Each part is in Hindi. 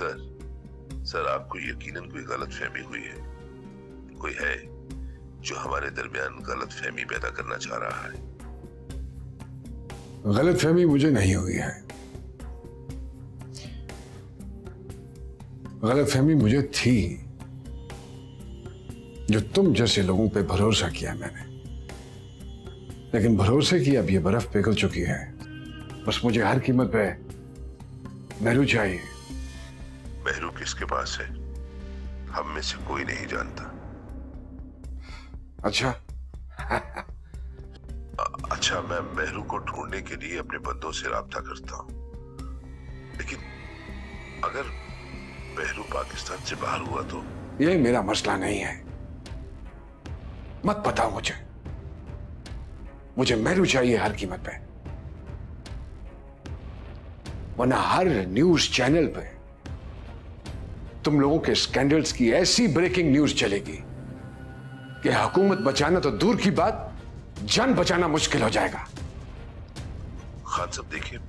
सर सर आपको यकीनन कोई गलतफहमी हुई है। कोई है जो हमारे दरमियान गलतफहमी पैदा करना चाह रहा है। गलतफहमी मुझे नहीं हुई है। गलतफहमी मुझे थी, जो तुम जैसे लोगों पे भरोसा किया मैंने। लेकिन भरोसे की अब ये बर्फ पिघल चुकी है। बस मुझे हर कीमत पे मेहरू चाहिए। मेहरू किसके पास है हम में से कोई नहीं जानता। अच्छा। अच्छा, मैं मेहरू को ढूंढने के लिए अपने बंदों से राब्ता करता हूं, लेकिन अगर मेहरू पाकिस्तान से बाहर हुआ तो? ये मेरा मसला नहीं है। मत बताओ मुझे मेहरू चाहिए हर कीमत पे, वरना हर न्यूज चैनल पे तुम लोगों के स्कैंडल्स की ऐसी ब्रेकिंग न्यूज चलेगी कि हुकूमत बचाना तो दूर की बात, जान बचाना मुश्किल हो जाएगा। खान साहब देखिए,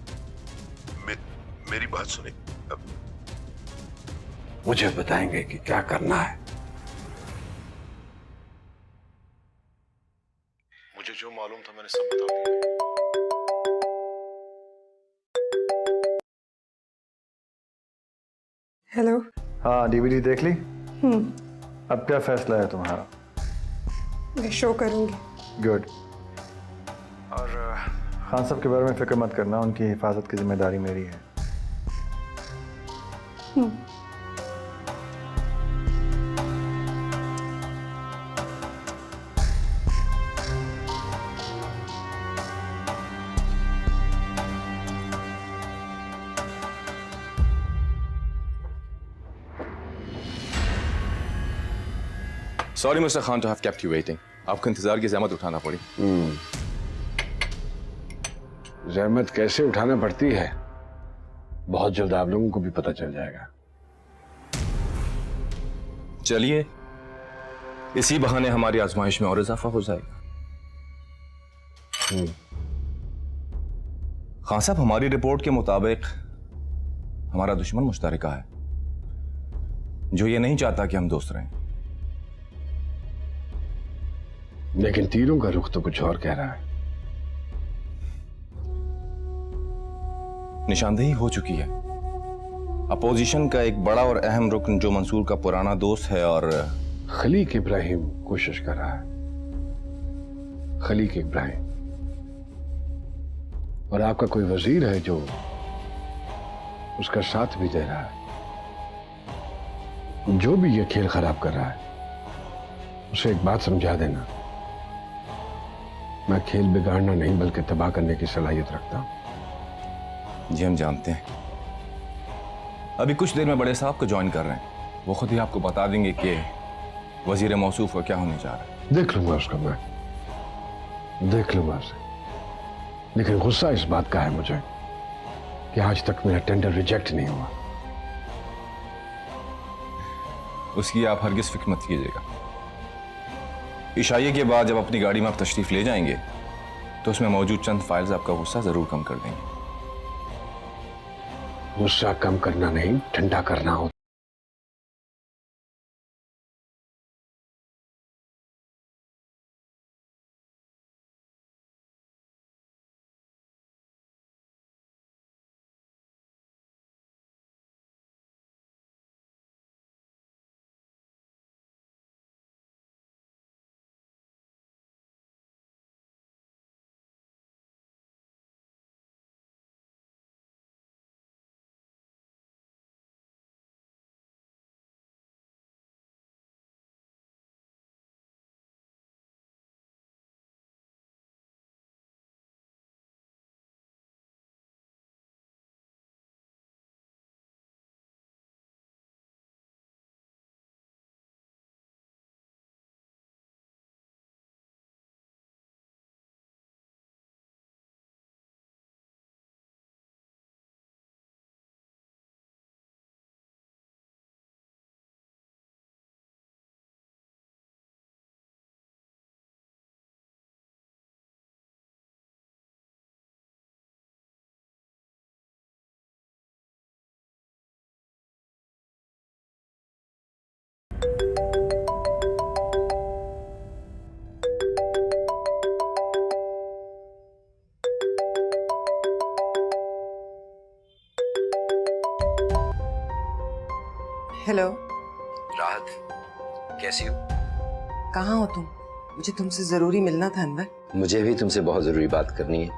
मेरी बात सुने। मुझे बताएंगे कि क्या करना है। मुझे जो मालूम था मैंने सब बता दिया। हेलो। हाँ, डीवीडी देख ली? अब क्या फैसला है तुम्हारा? मैं शो करूंगी। गुड। और खान साहब के बारे में फिक्र मत करना, उनकी हिफाजत की जिम्मेदारी मेरी है। Sorry mister Khan to have kept you waiting. आपको इंतजार की ज़हमत उठाना पड़ी। जहमत कैसे उठाना पड़ती है बहुत जल्द आप लोगों को भी पता चल जाएगा। चलिए, इसी बहाने हमारी आजमाइश में और इजाफा हो जाएगा। खान साहब, हमारी रिपोर्ट के मुताबिक हमारा दुश्मन मुश्तरका है, जो ये नहीं चाहता कि हम दोस्त रहें। लेकिन तीरों का रुख तो कुछ और कह रहा है। निशानदेही हो चुकी है। अपोजिशन का एक बड़ा और अहम रुकन जो मंसूर का पुराना दोस्त है और खलीक इब्राहिम कोशिश कर रहा है। खलीक इब्राहिम। और आपका कोई वजीर है जो उसका साथ भी दे रहा है। जो भी ये खेल खराब कर रहा है उसे एक बात समझा देना, मैं खेल बिगाड़ना नहीं बल्कि तबाह करने की सलाहियत रखता हूं। जी हम जानते हैं। अभी कुछ देर में बड़े साहब को ज्वाइन कर रहे हैं, वो खुद ही आपको बता देंगे कि वजीर मौसूफ का क्या होने जा रहा है। देख लूंगा उसको, मैं देख लूंगा उसे। लेकिन गुस्सा इस बात का है मुझे कि आज तक मेरा टेंडर रिजेक्ट नहीं हुआ। उसकी आप हरगिज फिक्र मत कीजिएगा। इशाइये के बाद जब अपनी गाड़ी में आप तशरीफ ले जाएंगे तो उसमें मौजूद चंद फाइल्स आपका गुस्सा जरूर कम कर देंगे। गुस्सा कम करना नहीं, ठंडा करना होता। हेलो, राहत, कैसी हो? कहाँ हो तुम? मुझे तुमसे जरूरी मिलना था अनवर। मुझे भी तुमसे बहुत जरूरी बात करनी है।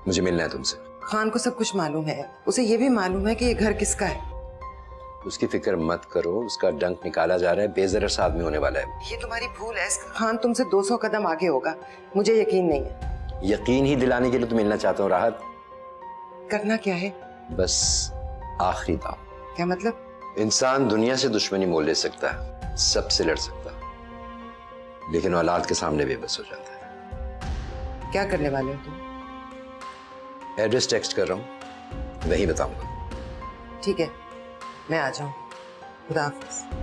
मुझे मिलना है तुमसे। खान को सब कुछ मालूम है, उसे ये भी मालूम है कि ये घर किसका है। उसकी फिक्र मत करो, उसका डंक निकाला जा रहा है, बेजरस आदमी होने वाला है। ये तुम्हारी भूल है, खान तुमसे 200 कदम आगे होगा, मुझे यकीन नहीं है। यकीन ही दिलाने के लिए तो मिलना चाहता हूँ राहत। करना क्या है? बस आखिरी दाव। क्या मतलब? इंसान दुनिया से दुश्मनी मोल ले सकता है, सबसे लड़ सकता है, लेकिन औलाद के सामने बेबस हो जाता है। क्या करने वाले हो तुम? एड्रेस टेक्स्ट कर रहा हूँ, वही बताऊंगा। ठीक है, मैं आ जाऊं। खुदा हाफिज।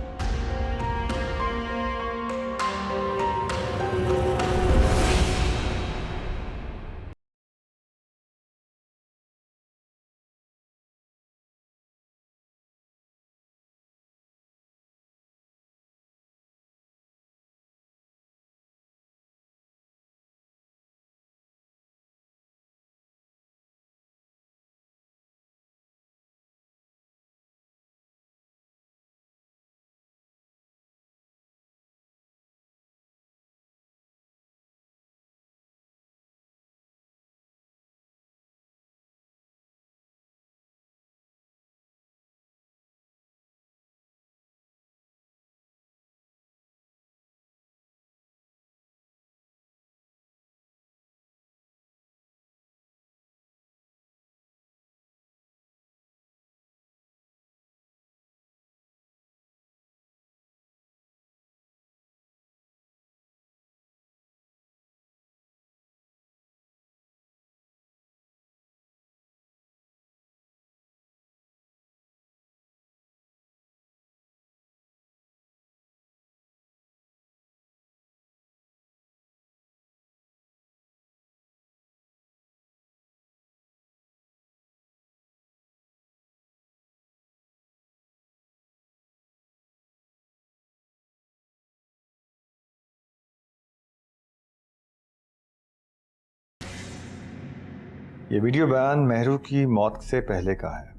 ये वीडियो बयान मेहरू की मौत से पहले का है।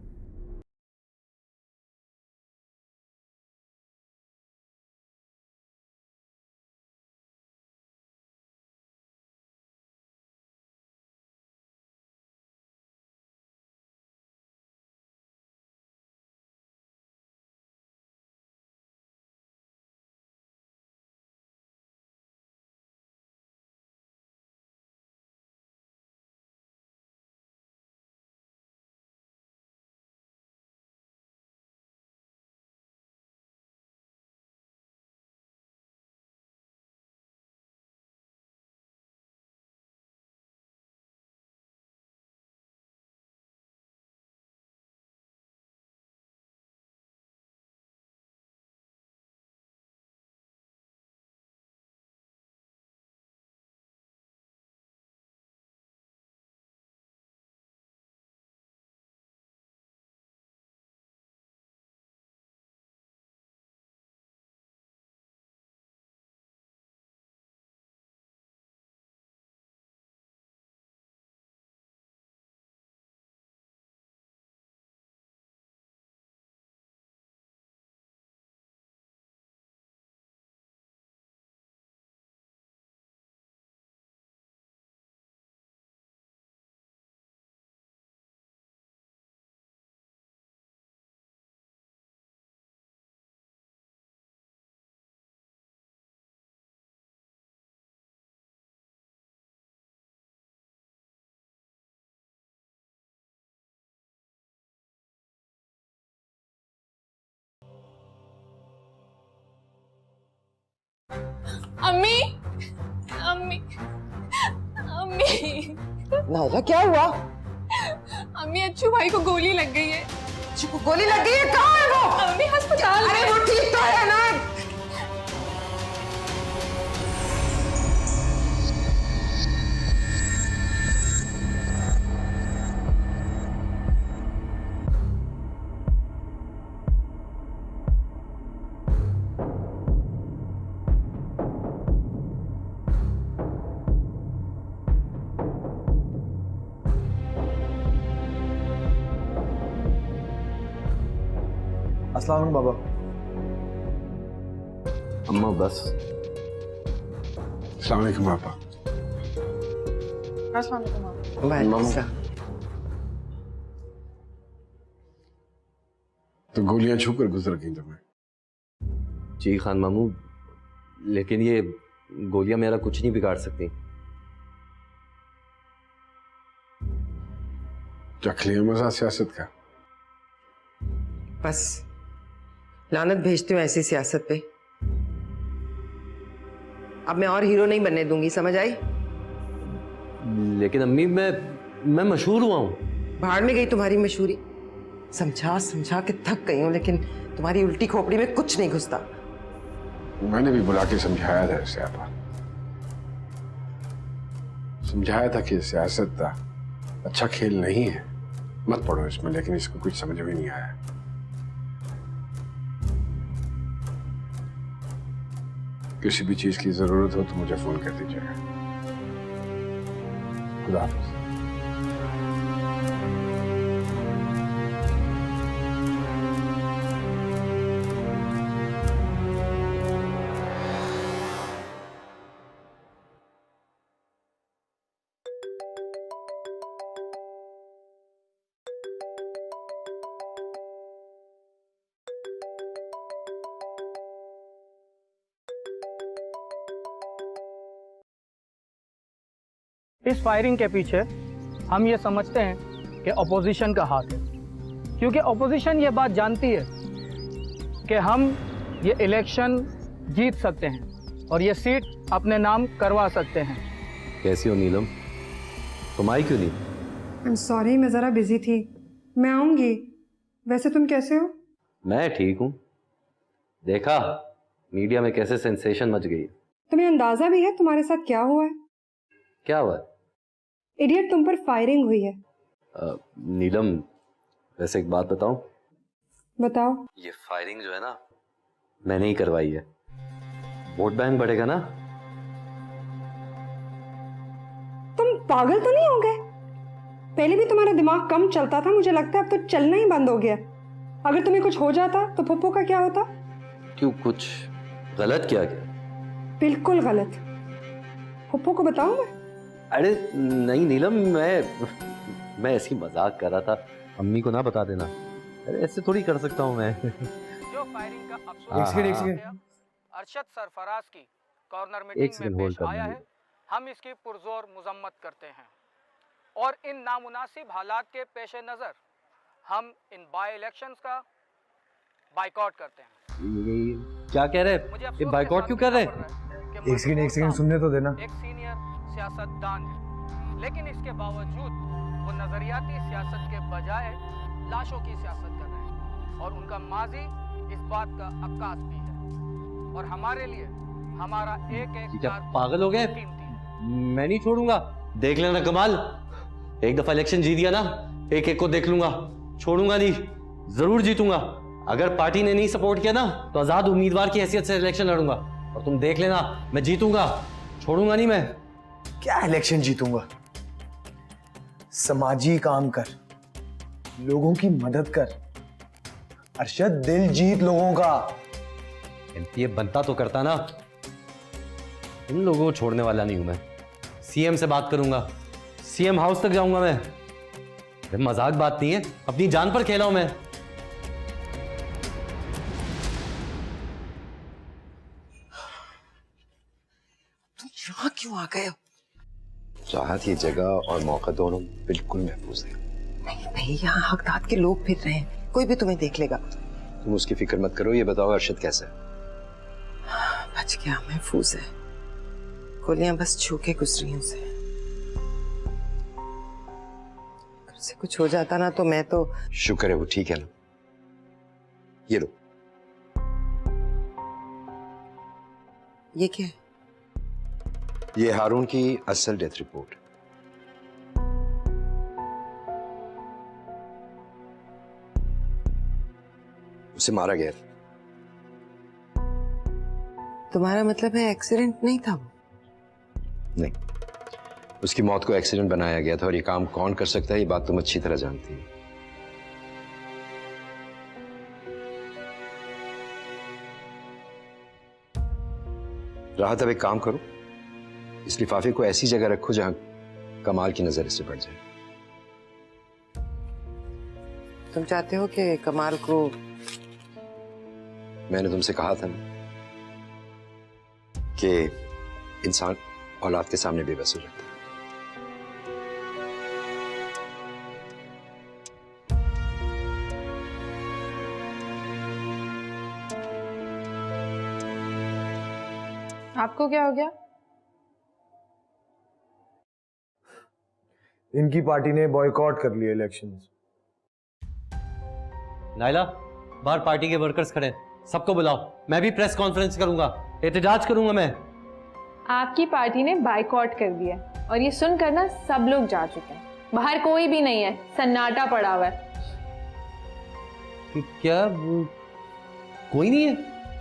अम्मी, अम्मी, अम्मी, नायरा, क्या हुआ? अम्मी अच्छू भाई को गोली लग गई है। अच्छू को गोली लग गई है? कहाँ है वो? अम्मी अस्पताल में। अरे वो ठीक तो है ना? अस्सलाम वालेकुम बाबा। अम्मा बस। अस्सलाम वालेकुम पापा। वालेकुम सलाम। तो गोलियां छूकर गुजर गई तुम्हें। जी खान मामू, लेकिन ये गोलियां मेरा कुछ नहीं बिगाड़ सकती। चख लिया मजा सियासत का। बस लानत भेजती हूँ ऐसी सियासत पे। अब मैं और हीरो नहीं बनने दूंगी, समझ आई? लेकिन अम्मी, मैं मशहूर हुआ हूं। भाड़ में गई तुम्हारी मशहूरी। समझा समझा के थक गई हूँ, लेकिन तुम्हारी उल्टी खोपड़ी में कुछ नहीं घुसता। मैंने भी बुला के समझाया था इसे आपा। समझाया था कि सियासत का अच्छा खेल नहीं है, मत पड़ो इसमें, लेकिन इसको कुछ समझ में नहीं आया। किसी भी चीज की जरूरत हो तो मुझे फोन कर दीजिएगा। खुदा हाफिज। इस फायरिंग के पीछे हम ये समझते हैं कि अपोजिशन का हाथ है, क्योंकि अपोजिशन ये बात जानती है कि हम ये इलेक्शन जीत सकते हैं और ये सीट अपने नाम करवा सकते हैं। कैसी हो नीलम? तुम आई क्यों नहीं? आई एम सॉरी, मैं ज़रा बिजी थी। मैं आऊँगी। वैसे तुम कैसे हो? मैं ठीक हूँ। देखा मीडिया में कैसे सेंसेशन मच गई है। तुम्हें अंदाजा भी है तुम्हारे साथ क्या हुआ है? क्या हुआ? इडियट, तुम पर फायरिंग हुई है। नीलम, वैसे एक बात बताऊं? बताओ। ये फायरिंग जो है ना, मैंने ही करवाई है। वोट बैंक बढ़ेगा ना। तुम पागल तो नहीं हो गए? पहले भी तुम्हारा दिमाग कम चलता था, मुझे लगता है अब तो चलना ही बंद हो गया। अगर तुम्हें कुछ हो जाता तो पप्पू का क्या होता? क्यों, कुछ गलत किया क्या? बिल्कुल गलत। पप्पू को बताऊं मैं? अरे नहीं नीलम, मैं ऐसी मजाक कर रहा था। अम्मी को ना बता देना। अरे ऐसे थोड़ी कर सकता हूँ मैं। जो फायरिंग का एक अरशद सरफराज की कॉर्नर एक मीटिंग सेकंड में होल्ड पेश कर आया लीजिए। है, हम इसकी पुरजोर मुजम्मत करते हैं और इन नामुनासिब हालात के पेश नज़र हम इन बाय इलेक्शंस का बाइकआउट करते हैं। क्या कह रहे मुझे हैं? अफसोस बाइकआउट के क्यों साथ कर रहे कहना हैं? पड़ रहा है कि एक सेकंड महबूब सुनने तो देना। एक सीनियर सियासतदान है, लेकिन इसके बावजूद वो नजरियाती सियासत के बजाय लाशों की सियासत कर रहे हैं और उनका माजी इस बात का अक्कास भी है। और हमारे लिए हमारा एक एक क्या कारकुन पागल हो गए? कीमती है। मैं नहीं छोड़ूंगा। देख लेना कमाल, एक दफा इलेक्शन जीत गया ना, एक एक को देख लूंगा, छोड़ूंगा नहीं, जरूर जीतूंगा। अगर पार्टी ने नहीं सपोर्ट किया ना तो आजाद उम्मीदवार की हैसियत से इलेक्शन लड़ूंगा और तुम देख लेना, मैं जीतूंगा, छोड़ूंगा नहीं मैं। क्या इलेक्शन जीतूंगा? समाजी काम कर, लोगों की मदद कर। अरशद, दिल जीत लोगों का। एमपीए बनता तो करता ना। इन लोगों को छोड़ने वाला नहीं हूं मैं। सीएम से बात करूंगा, सीएम हाउस तक जाऊंगा मैं। मजाक बात नहीं है, अपनी जान पर खेला हूं मैं। तुम यहाँ क्यों आ गए हो? राहत, ये जगह और मौका दोनों बिल्कुल महफूज है। नहीं भाई, यहाँ हकदाद के लोग फिर रहे हैं, कोई भी तुम्हें देख लेगा। तुम उसकी फिक्र मत करो। ये बताओ अरशद कैसा है? बच गया, महफूज है। गोलियां बस छू के गुजरी हैं उसे। अगर उसे कुछ हो जाता ना तो मैं तो। शुक्र है वो ठीक है ना। ये लो। ये क्या है? ये हारून की असल डेथ रिपोर्ट। उसे मारा गया था। तुम्हारा मतलब है एक्सीडेंट नहीं था वो? नहीं, उसकी मौत को एक्सीडेंट बनाया गया था और ये काम कौन कर सकता है ये बात तुम अच्छी तरह जानती हो। राहत, अब एक काम करो, इस लिफाफे को ऐसी जगह रखो जहां कमाल की नजर इससे पड़ जाए। तुम चाहते हो कि कमाल को? मैंने तुमसे कहा था ना कि इंसान औलाद के सामने बेबस हो जाता है। आपको क्या हो गया? इनकी पार्टी ने बॉयकॉट कर लिए इलेक्शंस। नाइला, बाहर पार्टी के वर्कर्स खड़े हैं, सबको बुलाओ। मैं भी प्रेस कॉन्फ्रेंस करूंगा, एहतजाज करूंगा मैं। आपकी पार्टी ने बाइकआउट कर दिया और ये सुनकर ना सब लोग जा चुके हैं। बाहर कोई भी नहीं है, सन्नाटा पड़ा हुआ है। क्या कोई नहीं है?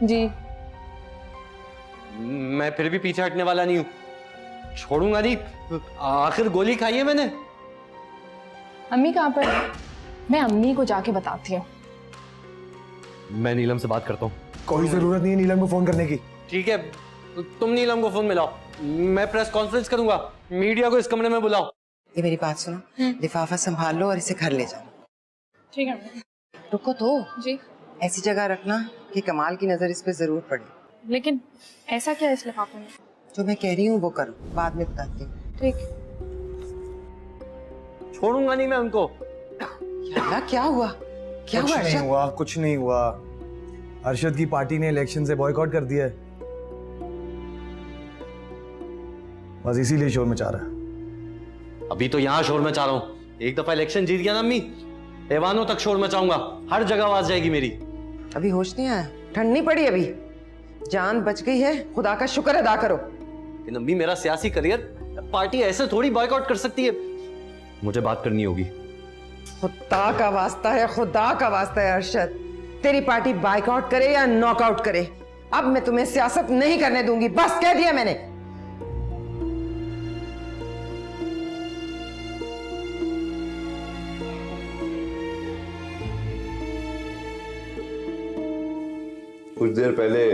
जी। मैं फिर भी पीछे हटने वाला नहीं हूं, छोड़ूंगा नहीं। आखिर गोली खाई है मैंने। अम्मी कहाँ पर है? मैं अम्मी को जाके बताती हूँ। मैं नीलम से बात करता हूँ। कोई जरूरत नहीं है नीलम को फोन करने की। ठीक है, तुम नीलम को फोन मिलाओ, मैं प्रेस कॉन्फ्रेंस करूंगा। मीडिया को इस कमरे में बुलाओ। ये मेरी बात सुनो, लिफाफा संभाल लो और इसे घर ले जाओ। ठीक है। रुको तो। जी। ऐसी जगह रखना कि कमाल की नजर इस पे जरूर पड़े। लेकिन ऐसा क्या है इस लिफाफे में? जो मैं कह रही हूँ वो करो, बाद में बताती हूँ। ठीक। छोड़ूंगा नहीं मैं उनको। क्या हुआ? क्या हुआ? कुछ नहीं हुआ, कुछ नहीं हुआ। अरशद की पार्टी ने इलेक्शन से बॉयकॉट कर दिया है, बस इसीलिए शोर मचा रहा है। अभी तो यहाँ शोर मचा रहा हूँ, एक दफा इलेक्शन जीत गया ना अम्मी, ऐवानों तक शोर मचाऊंगा, हर जगह आवाज जाएगी मेरी। अभी होश नहीं आया? ठंड नहीं पड़ी अभी? जान बच गई है, खुदा का शुक्र अदा करो। लेकिन अम्मी, मेरा सियासी करियर पार्टी ऐसे थोड़ी बॉयकॉट कर सकती है। मुझे बात करनी होगी। खुदा का वास्ता है, खुदा का वास्ता है अरशद, तेरी पार्टी बाइकआउट करे या नॉकआउट करे, अब मैं तुम्हें सियासत नहीं करने दूंगी, बस कह दिया मैंने। कुछ देर पहले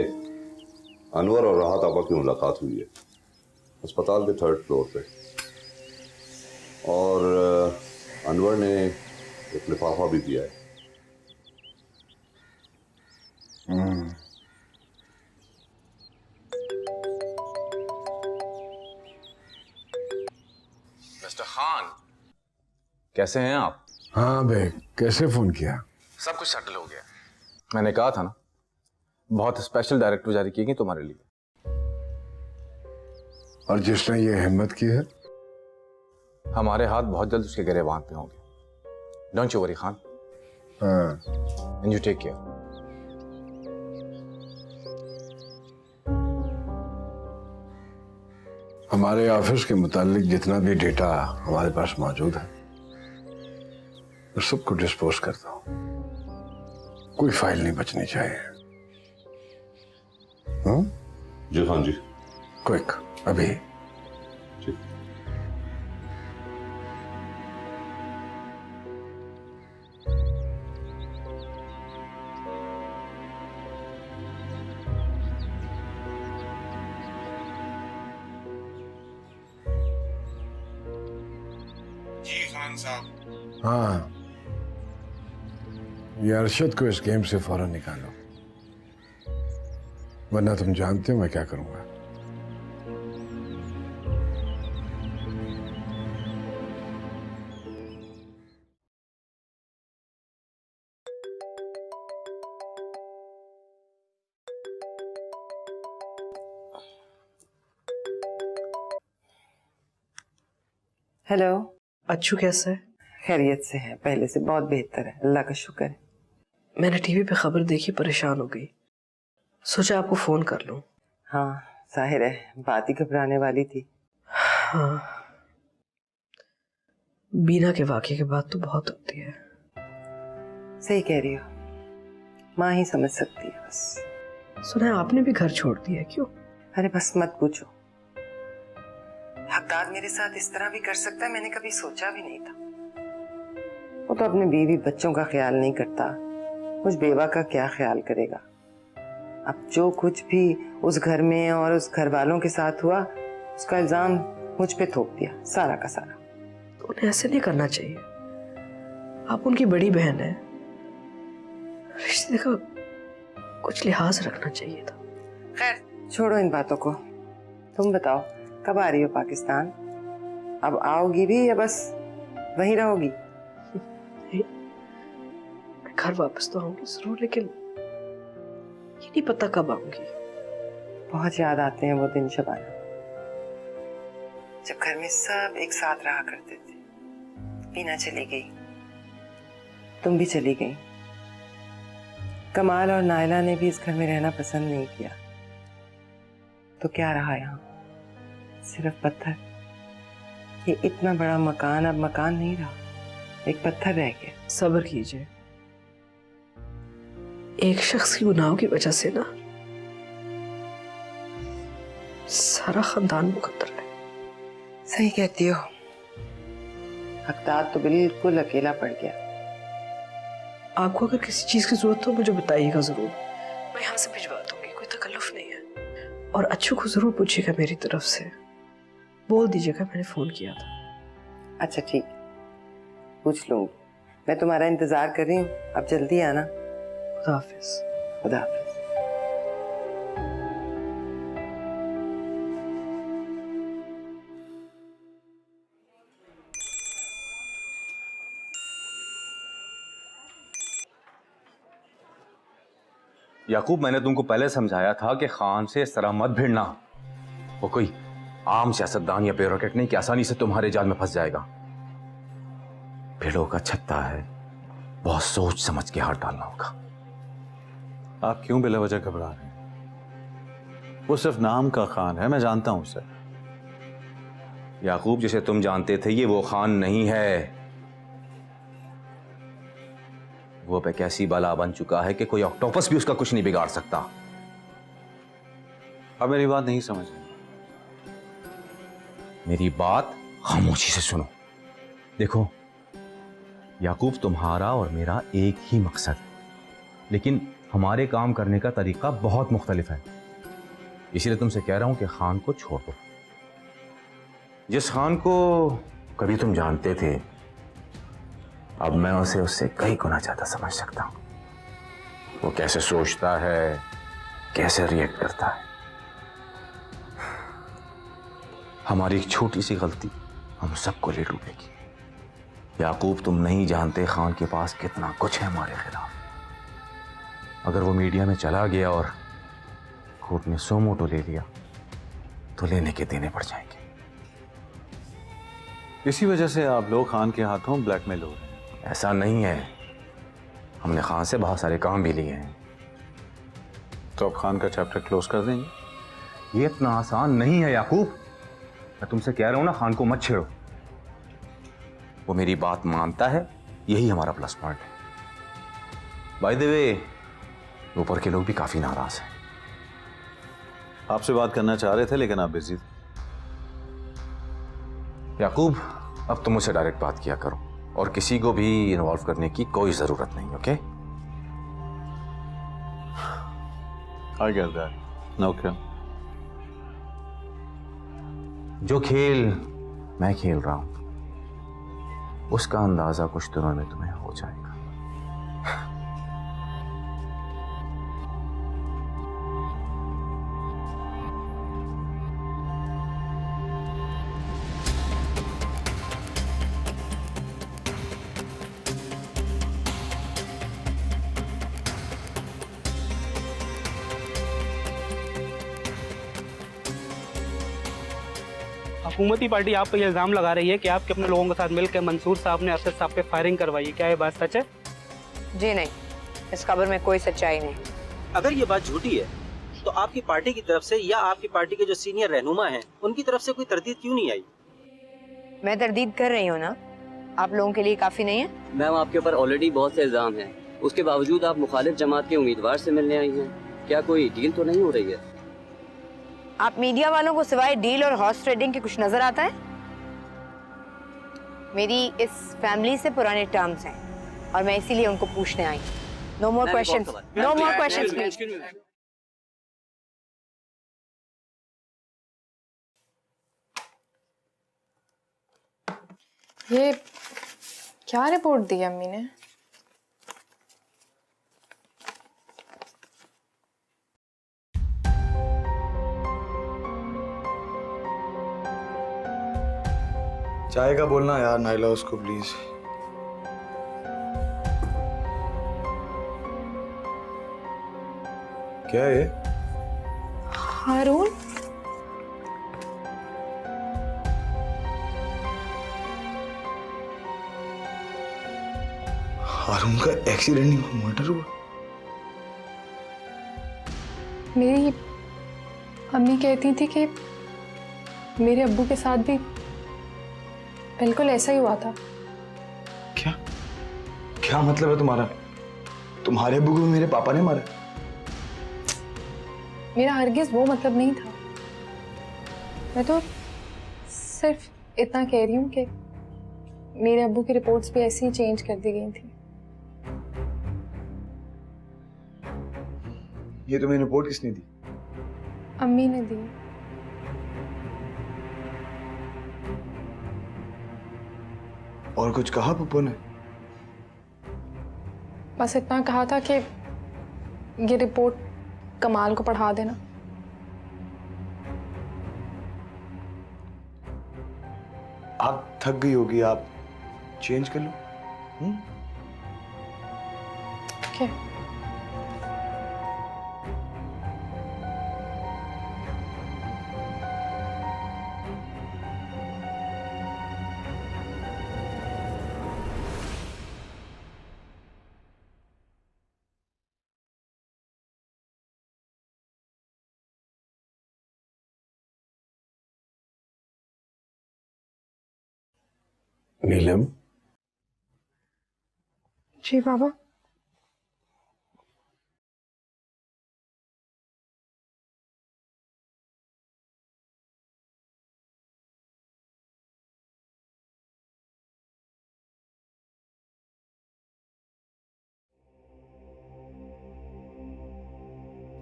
अनवर और राहत आपा की मुलाकात हुई है अस्पताल के 3rd फ्लोर पे, और अनवर ने एक लिफाफा भी दिया है। मिस्टर खान, कैसे हैं आप? हाँ बे, कैसे फोन किया? सब कुछ सेटल हो गया। मैंने कहा था ना, बहुत स्पेशल डायरेक्टिव जारी की गई तुम्हारे लिए। और जिसने ये हिम्मत की है, हमारे हाथ बहुत जल्द उसके गिरबान पे होंगे। Don't you worry Khan. हाँ। And you take care. हमारे ऑफिस के मुतालिक जितना भी डेटा हमारे पास मौजूद है, मैं सबको डिस्पोज करता हूं। कोई फाइल नहीं बचनी चाहिए। जी हाँ जी। क्विक, अभी। जी खान साहब। हाँ, ये अरशद को इस गेम से फौरन निकालो, वरना तुम जानते हो मैं क्या करूंगा। हेलो। अच्छू कैसा है? खैरियत से है, पहले से बहुत बेहतर है, अल्लाह का शुक्र है। मैंने टीवी पे खबर देखी, परेशान हो गई, सोचा आपको फोन कर लूं। हाँ जाहिर है, बात ही घबराने वाली थी। हाँ, बीना के वाकये के बाद तो बहुत होती है। सही कह रही हो, माँ ही समझ सकती है बस। सुना है आपने भी घर छोड़ दिया, क्यों? अरे बस मत पूछो, हकदार मेरे साथ इस तरह भी कर सकता है, मैंने कभी सोचा भी नहीं था। वो तो अपने बीवी बच्चों का ख्याल नहीं करता, मुझ बेवा का क्या ख्याल करेगा। अब जो कुछ भी उस घर में और उस घर वालों के साथ हुआ, उसका इल्जाम मुझ पे थोप दिया, सारा का सारा। तो उन्हें ऐसे नहीं करना चाहिए। आप उनकी बड़ी बहन है, रिश्ते का कुछ लिहाज रखना चाहिए था। खैर छोड़ो इन बातों को। तुम बताओ कब आ रही हो पाकिस्तान? अब आओगी भी या बस वहीं रहोगी? मैं घर वापस तो आऊंगी जरूर, लेकिन ये नहीं पता कब आऊंगी। बहुत याद आते हैं वो दिन शबाना, जब घर में सब एक साथ रहा करते थे। बीना चली गई, तुम भी चली गई। कमाल और नायला ने भी इस घर में रहना पसंद नहीं किया, तो क्या रहा यहाँ? सिर्फ पत्थर। ये इतना बड़ा मकान अब मकान नहीं रहा, एक पत्थर रह गया। सब्र कीजिए, एक शख्स की गुनाहों की वजह से ना सारा खानदान मुकद्दर है। सही कहती हो। अख्तार तो बिल्कुल अकेला पड़ गया। आपको अगर किसी चीज की जरूरत हो मुझे बताइएगा जरूर, मैं यहाँ से भिजवा दूंगी, कोई तकल्लुफ नहीं है। और अच्छू को जरूर पूछिएगा मेरी तरफ से, बोल दीजिएगा मैंने फोन किया था। अच्छा ठीक, पूछ लूंगी। मैं तुम्हारा इंतजार कर रही हूँ, अब जल्दी आना। खुदा हाफिज। खुदा हाफिज। याकूब, मैंने तुमको पहले समझाया था कि खान से इस तरह मत भिड़ना। वो कोई आम सियासतदान या ब्यूरोक्रेट नहीं कि आसानी से तुम्हारे जाल में फंस जाएगा। भेड़ों का छत्ता है, बहुत सोच समझ के हाथ डालना होगा। आप क्यों बिला वजह घबरा रहे हैं? वो सिर्फ नाम का खान है, मैं जानता हूं उसे। याकूब, जिसे तुम जानते थे ये वो खान नहीं है। वो अब एक ऐसी बला बन चुका है कि कोई ऑक्टोपस भी उसका कुछ नहीं बिगाड़ सकता। अब मेरी बात नहीं समझ रहे। मेरी बात खामोशी से सुनो। देखो याकूब, तुम्हारा और मेरा एक ही मकसद है, लेकिन हमारे काम करने का तरीका बहुत मुख्तलिफ है। इसलिए तुमसे कह रहा हूं कि खान को छोड़ दो। जिस खान को कभी तुम जानते थे, अब मैं उसे उससे कई गुना ज्यादा समझ सकता हूं। वो कैसे सोचता है, कैसे रिएक्ट करता है। हमारी एक छोटी सी गलती हम सबको ले डूबेगी। याकूब, तुम नहीं जानते खान के पास कितना कुछ है हमारे खिलाफ। अगर वो मीडिया में चला गया और कोर्ट ने सो मोटो ले लिया तो लेने के देने पड़ जाएंगे। इसी वजह से आप लोग खान के हाथों ब्लैकमेल हो रहे हैं। ऐसा नहीं है, हमने खान से बहुत सारे काम भी लिए हैं। तो आप खान का चैप्टर क्लोज कर देंगे? ये इतना आसान नहीं है याकूब। मैं तुमसे कह रहा हूं ना, खान को मत छेड़ो। वो मेरी बात मानता है, यही हमारा प्लस पॉइंट है। बाय द वे, ऊपर के लोग भी काफी नाराज हैं। आपसे बात करना चाह रहे थे लेकिन आप बिजी थे। याकूब, अब तुम मुझसे डायरेक्ट बात किया करो और किसी को भी इन्वॉल्व करने की कोई जरूरत नहीं। Okay? I get that. Okay. जो खेल मैं खेल रहा हूं उसका अंदाजा कुछ दिनों में तुम्हें हो जाएगा। हुकूमती पार्टी आप पे इल्ज़ाम लगा रही है कि आपके अपने लोगों के साथ मिलकर मंसूर साहब ने असद साहब पे फायरिंग करवाई है। क्या ये बात सच है? जी नहीं, इस खबर में कोई सच्चाई नहीं। अगर ये बात झूठी है तो आपकी पार्टी की तरफ से या आपकी पार्टी के जो सीनियर रहनुमा हैं उनकी तरफ से कोई तरदीद क्यों नहीं आई? मैं तरदीद कर रही हूँ ना, आप लोगों के लिए काफी नहीं है? मैम, आपके ऊपर ऑलरेडी बहुत से इल्जाम हैं, उसके बावजूद आप मुखालिफ जमात के उम्मीदवार से मिलने आई हैं। क्या कोई डील तो नहीं हो रही है? आप मीडिया वालों को सिवाय डील और हॉर्स ट्रेडिंग के कुछ नजर आता है? मेरी इस फैमिली से पुराने टर्म्स हैं और मैं इसीलिए उनको पूछने आई। No more questions, no more questions please. ये क्या रिपोर्ट दी अम्मी ने? चाय का बोलना यार नाइला उसको प्लीज। क्या है ये? हारून? हारून का एक्सीडेंट नहीं हुआ, मर्डर हुआ। मेरी अम्मी कहती थी कि मेरे अब्बू के साथ भी बिल्कुल ऐसा ही हुआ था। क्या क्या मतलब है तुम्हारा? तुम्हारे अब्बू को मेरे पापा ने मारा? मेरा हरगिज वो मतलब नहीं था। मैं तो सिर्फ इतना कह रही हूँ कि मेरे अब्बू की रिपोर्ट्स भी ऐसे ही चेंज कर दी गई थी। ये तुम्हें रिपोर्ट किसने दी? अम्मी ने दी। और कुछ कहा पप्पू ने? बस इतना कहा था कि ये रिपोर्ट कमाल को पढ़ा देना। आप थक गई होगी, आप चेंज कर लो। क्या? नीलम। जी बाबा।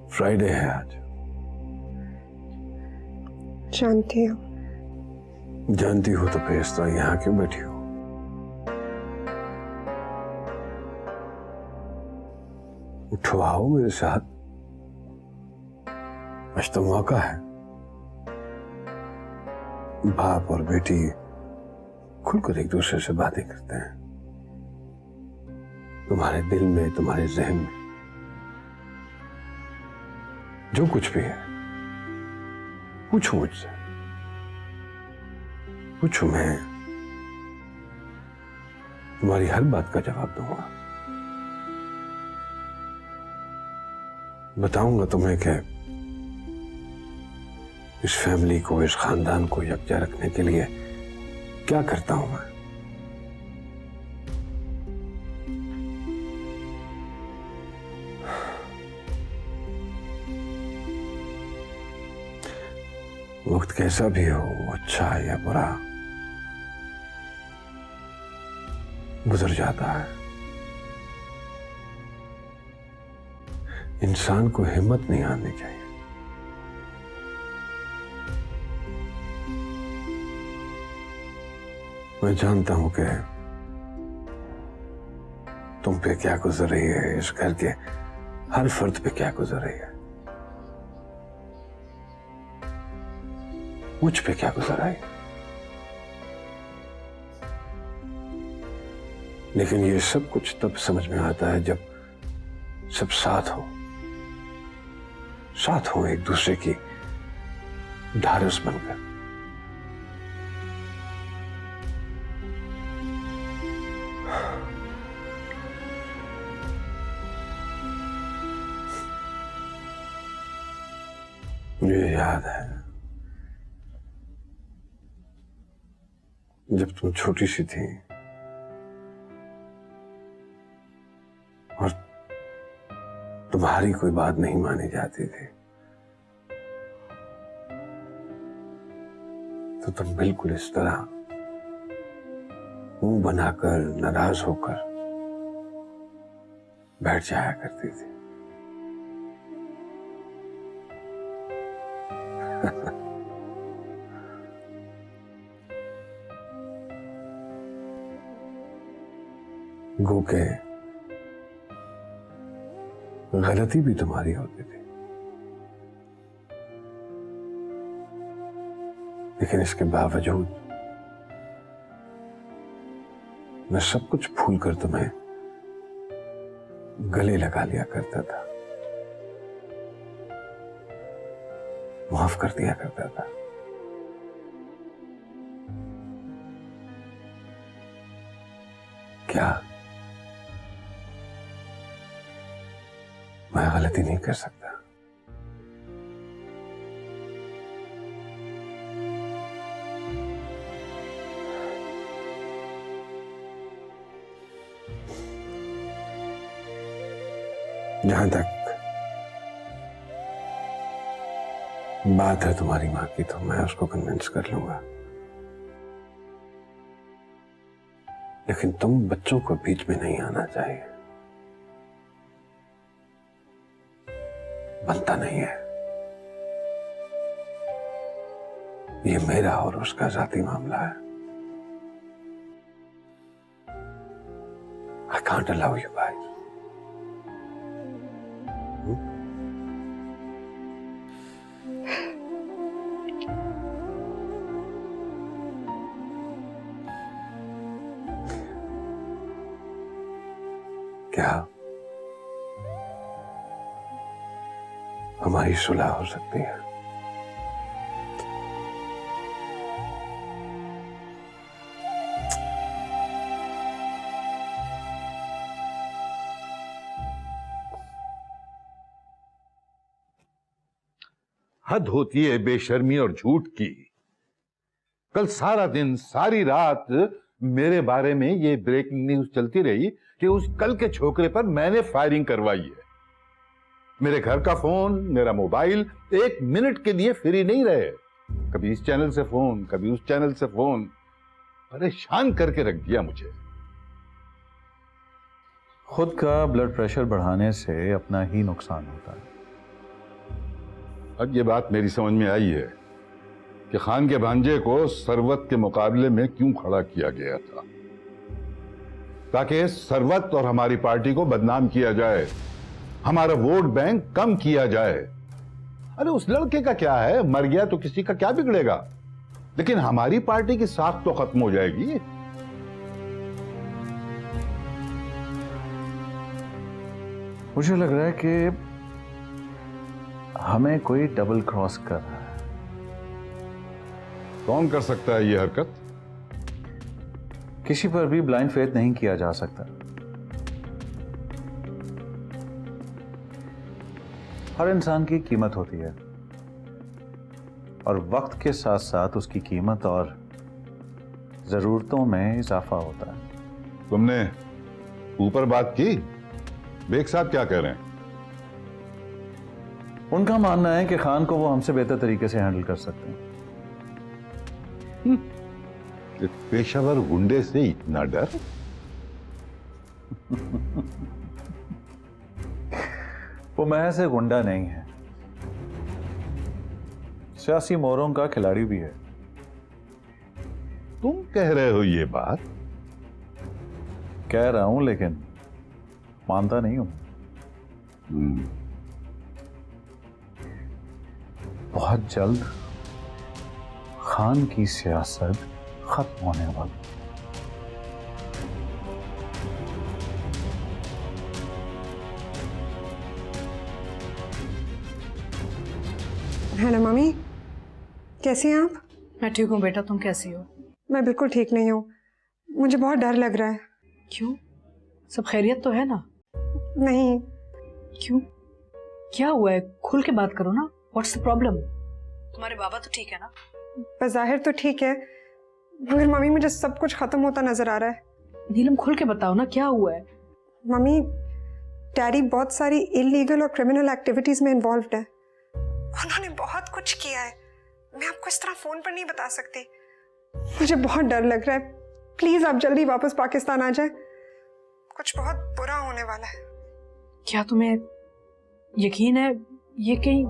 फ्राइडे है आज। जानती हूँ। जानती हो तो फिर इस तरह यहां क्यों बैठी हो? उठो, आओ मेरे साथ। आज तो मौका है। बाप और बेटी खुलकर एक दूसरे से बातें करते हैं। तुम्हारे दिल में, तुम्हारे जहन में जो कुछ भी है पूछो मुझसे। पूछो, मैं तुम्हारी हर बात का जवाब दूंगा। बताऊंगा तुम्हें कि इस फैमिली को, इस खानदान को यकजा रखने के लिए क्या करता हूं मैं। वक्त कैसा भी हो, अच्छा या बुरा, गुजर जाता है। इंसान को हिम्मत नहीं हारनी चाहिए। मैं जानता हूं कि तुम पे क्या गुजर रही है, इस घर के हर फर्द पे क्या गुजर रही है, मुझ पे क्या गुजर आई। लेकिन ये सब कुछ तब समझ में आता है जब सब साथ हो एक दूसरे की ढारस बनकर। मुझे याद है जब तुम छोटी सी थी और तुम्हारी कोई बात नहीं मानी जाती थी, तो तुम बिल्कुल इस तरह मुंह बनाकर, नाराज होकर बैठ जाया करती थी। गो के गलती भी तुम्हारी होती थी, लेकिन इसके बावजूद मैं सब कुछ भूल कर तुम्हें गले लगा लिया करता था, माफ कर दिया करता था। क्या मैं गलती नहीं कर सकता? जहां तक बात है तुम्हारी मां की, तो मैं उसको कन्विंस कर लूंगा, लेकिन तुम बच्चों को बीच में नहीं आना चाहिए। बनता नहीं है। ये मेरा और उसका जाती मामला है। I can't allow you guys. क्या हमारी सुलह हो सकती है? हद होती है बेशर्मी और झूठ की। कल सारा दिन सारी रात मेरे बारे में ये ब्रेकिंग न्यूज चलती रही कि उस कल के छोकरे पर मैंने फायरिंग करवाई है। मेरे घर का फोन, मेरा मोबाइल एक मिनट के लिए फ्री नहीं रहे। कभी इस चैनल से फोन, कभी उस चैनल से फोन, परेशान करके रख दिया मुझे। खुद का ब्लड प्रेशर बढ़ाने से अपना ही नुकसान होता है। अब ये बात मेरी समझ में आई है कि खान के भांजे को सरवत के मुकाबले में क्यों खड़ा किया गया था, ताकि सरवत और हमारी पार्टी को बदनाम किया जाए, हमारा वोट बैंक कम किया जाए। अरे उस लड़के का क्या है, मर गया तो किसी का क्या बिगड़ेगा, लेकिन हमारी पार्टी की साख तो खत्म हो जाएगी। मुझे लग रहा है कि हमें कोई डबल क्रॉस कर रहा है। कौन कर सकता है ये हरकत? किसी पर भी ब्लाइंड फेथ नहीं किया जा सकता। हर इंसान की कीमत होती है और वक्त के साथ साथ उसकी कीमत और जरूरतों में इजाफा होता है। तुमने ऊपर बात की? बेग साहब क्या कह रहे हैं? उनका मानना है कि खान को वो हमसे बेहतर तरीके से हैंडल कर सकते हैं। एक पेशावर गुंडे से इतना डर? वो महज से गुंडा नहीं है, सियासी मोहरों का खिलाड़ी भी है। तुम कह रहे हो ये बात? कह रहा हूं, लेकिन मानता नहीं हूं। बहुत जल्द खान की सियासत खत्म होने वाली। हेलो मम्मी, कैसी हैं आप? मैं ठीक हूँ बेटा, तुम कैसी हो? मैं बिल्कुल ठीक नहीं हूँ, मुझे बहुत डर लग रहा है। क्यों? सब खैरियत तो है ना? नहीं। क्यों? क्या हुआ है? खुल के बात करो ना। What's the problem? तुम्हारे बाबा तो ठीक है ना? बज़ाहिर तो ठीक है, मगर मम्मी मुझे सब कुछ खत्म होता नजर आ रहा है। नीलम खुल के बताओ ना, क्या हुआ है? मम्मी, डैडी बहुत सारी इलीगल और क्रिमिनल एक्टिविटीज में इन्वॉल्व्ड है। उन्होंने बहुत कुछ किया है, मैं आपको इस तरह फोन पर नहीं बता सकती। मुझे बहुत डर लग रहा है, प्लीज आप जल्दी वापस पाकिस्तान आ जाए, कुछ बहुत बुरा होने वाला है। क्या तुम्हें यकीन है ये कहीं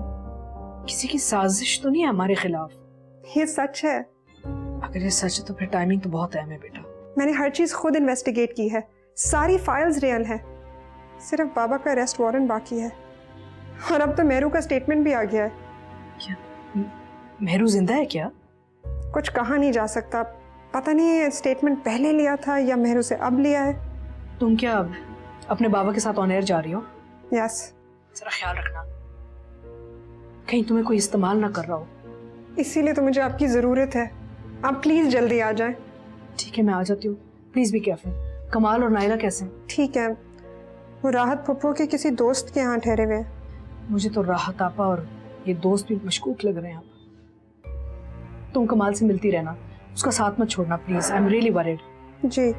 किसी की साजिश तो नहीं है हमारे खिलाफ? ये सच है। अगर ये सच है तो फिर टाइमिंग तो बहुत अहम है बेटा। मैंने हर चीज खुद इन्वेस्टिगेट की है, सारी फाइल्स रियल है, सिर्फ बाबा का अरेस्ट वारंट बाकी है। और अब तो मेहरू का स्टेटमेंट भी आ गया है। क्या मेहरू जिंदा है क्या? कुछ कहा नहीं जा सकता, पता नहीं स्टेटमेंट पहले लिया था या मेहरू से अब लिया है। तुम क्या अपने बाबा के साथ ऑन एयर जा रही हो? यस। जरा ख्याल रखना कहीं तुम्हें कोई इस्तेमाल ना कर रहा हो। इसीलिए तो मुझे आपकी जरूरत है, आप प्लीज जल्दी आ जाएं। ठीक है, मैं आ जाती हूँ। Please be careful. कमाल और नायला कैसे हैं? ठीक है, वो राहत पप्पू के किसी दोस्त के यहाँ ठहरे हुए हैं। मुझे तो राहत आपा और ये दोस्त भी मशकूक लग रहे हैं। आप तुम कमाल से मिलती रहना, उसका साथ मत छोड़ना please. I am really worried. जी,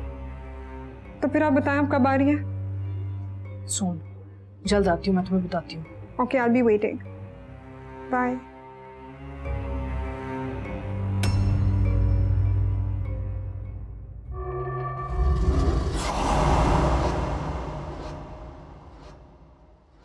तो फिर आप बताएं आप कब आ रही हैं? सुन, जल्द आती हूँ, मैं तुम्हें बताती हूँ। Okay, I will be waiting. Bye.